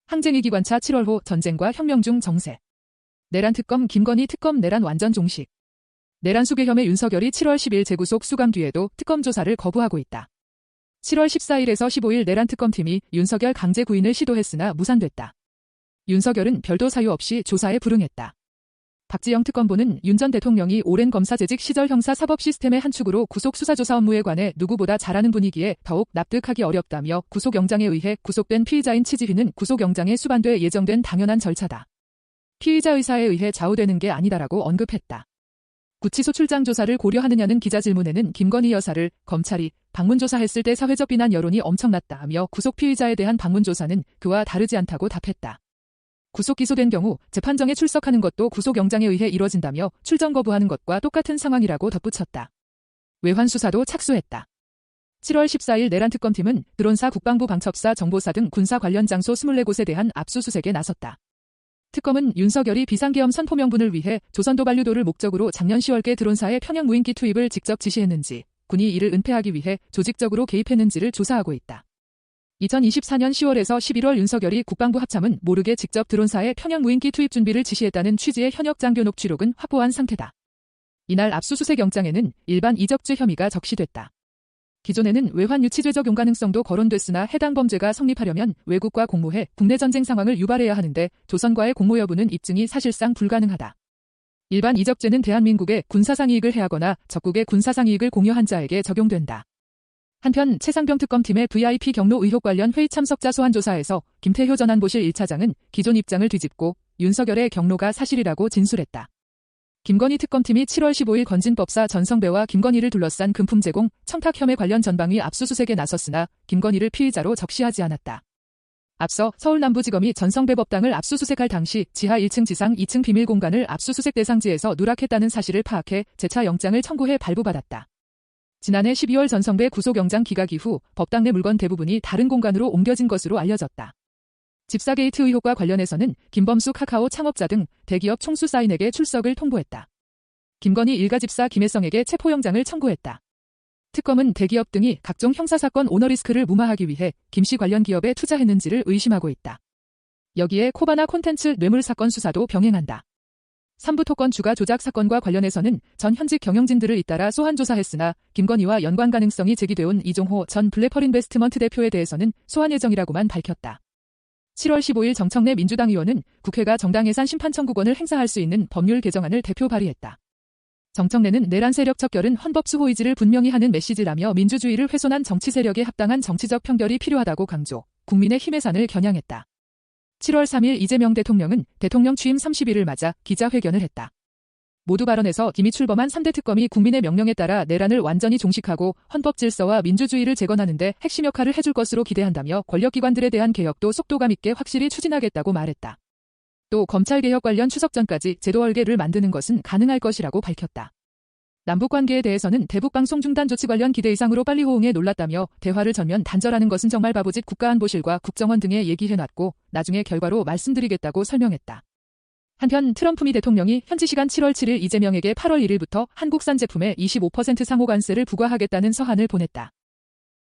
항쟁 위기관차 7월호 전쟁과 혁명 중 정세. 내란 특검 김건희 특검 내란 완전 종식. 내란 수괴 혐의 윤석열이 7월 10일 재구속 수감 뒤에도 특검 조사를 거부하고 있다. 7월 14일에서 15일 내란 특검팀이 윤석열 강제 구인을 시도했으나 무산됐다. 윤석열은 별도 사유 없이 조사에 불응했다. 박지영 특검보는 윤 전 대통령이 오랜 검사 재직 시절 형사 사법 시스템의 한 축으로 구속 수사조사 업무에 관해 누구보다 잘 아는 분이기에 더욱 납득하기 어렵다며 구속영장에 의해 구속된 피의자인 치지휘는 구속영장에 수반돼 예정된 당연한 절차다. 피의자 의사에 의해 좌우되는 게 아니다라고 언급했다. 구치소 출장 조사를 고려하느냐는 기자 질문에는 김건희 여사를 검찰이 방문조사했을 때 사회적 비난 여론이 엄청났다며 구속 피의자에 대한 방문조사는 그와 다르지 않다고 답했다. 구속 기소된 경우 재판정에 출석하는 것도 구속영장에 의해 이뤄진다며 출정 거부하는 것과 똑같은 상황이라고 덧붙였다. 외환 수사도 착수했다. 7월 14일 내란 특검팀은 드론사 국방부 방첩사 정보사 등 군사 관련 장소 24곳에 대한 압수수색에 나섰다. 특검은 윤석열이 비상계엄 선포 명분을 위해 조선도발 유도를 목적으로 작년 10월께 드론사의 평양 무인기 투입을 직접 지시했는지, 군이 이를 은폐하기 위해 조직적으로 개입했는지를 조사하고 있다. 2024년 10월에서 11월 윤석열이 국방부 합참은 모르게 직접 드론사의 평양 무인기 투입 준비를 지시했다는 취지의 현역 장교 녹취록은 확보한 상태다. 이날 압수수색 영장에는 일반 이적죄 혐의가 적시됐다. 기존에는 외환 유치죄적 용가능성도 거론됐으나 해당 범죄가 성립하려면 외국과 공모해 국내 전쟁 상황을 유발해야 하는데 조선과의 공모 여부는 입증이 사실상 불가능하다. 일반 이적죄는 대한민국의 군사상 이익을 해하거나 적국의 군사상 이익을 공여한 자에게 적용된다. 한편 최상병 특검팀의 VIP 경로 의혹 관련 회의 참석자 소환 조사에서 김태효 전 안보실 1차장은 기존 입장을 뒤집고 윤석열의 경로가 사실이라고 진술했다. 김건희 특검팀이 7월 15일 건진법사 전성배와 김건희를 둘러싼 금품 제공, 청탁 혐의 관련 전방위 압수수색에 나섰으나 김건희를 피의자로 적시하지 않았다. 앞서 서울남부지검이 전성배 법당을 압수수색할 당시 지하 1층 지상 2층 비밀 공간을 압수수색 대상지에서 누락했다는 사실을 파악해 재차 영장을 청구해 발부받았다. 지난해 12월 전성배 구속영장 기각 이후 법당 내 물건 대부분이 다른 공간으로 옮겨진 것으로 알려졌다. 집사 게이트 의혹과 관련해서는 김범수 카카오 창업자 등 대기업 총수사인에게 출석을 통보했다. 김건희 일가 집사 김혜성에게 체포영장을 청구했다. 특검은 대기업 등이 각종 형사사건 오너리스크를 무마하기 위해 김씨 관련 기업에 투자했는지를 의심하고 있다. 여기에 코바나 콘텐츠 뇌물 사건 수사도 병행한다. 삼부토건 주가 조작 사건과 관련해서는 전 현직 경영진들을 잇따라 소환 조사했으나 김건희와 연관 가능성이 제기돼온 이종호 전 블랙펄인베스트먼트 대표에 대해서는 소환 예정이라고만 밝혔다. 7월 15일 정청래 민주당 의원은 국회가 정당 예산 심판 청구권을 행사할 수 있는 법률 개정안을 대표 발의했다. 정청래는 내란 세력 척결은 헌법 수호 의지를 분명히 하는 메시지라며 민주주의를 훼손한 정치 세력에 합당한 정치적 평결이 필요하다고 강조, 국민의 힘의 산을 겨냥했다. 7월 3일 이재명 대통령은 대통령 취임 30일을 맞아 기자회견을 했다. 모두 발언에서 이미 출범한 3대 특검이 국민의 명령에 따라 내란을 완전히 종식하고 헌법 질서와 민주주의를 재건하는 데 핵심 역할을 해줄 것으로 기대한다며 권력기관들에 대한 개혁도 속도감 있게 확실히 추진하겠다고 말했다. 또 검찰개혁 관련 추석 전까지 제도 얼개를 만드는 것은 가능할 것이라고 밝혔다. 남북관계에 대해서는 대북방송 중단 조치 관련 기대 이상으로 빨리 호응에 놀랐다며 대화를 전면 단절하는 것은 정말 바보짓 국가안보실과 국정원 등에 얘기해놨고 나중에 결과로 말씀드리겠다고 설명했다. 한편 트럼프 미 대통령이 현지 시간 7월 7일 이재명에게 8월 1일부터 한국산 제품에 25% 상호관세를 부과하겠다는 서한을 보냈다.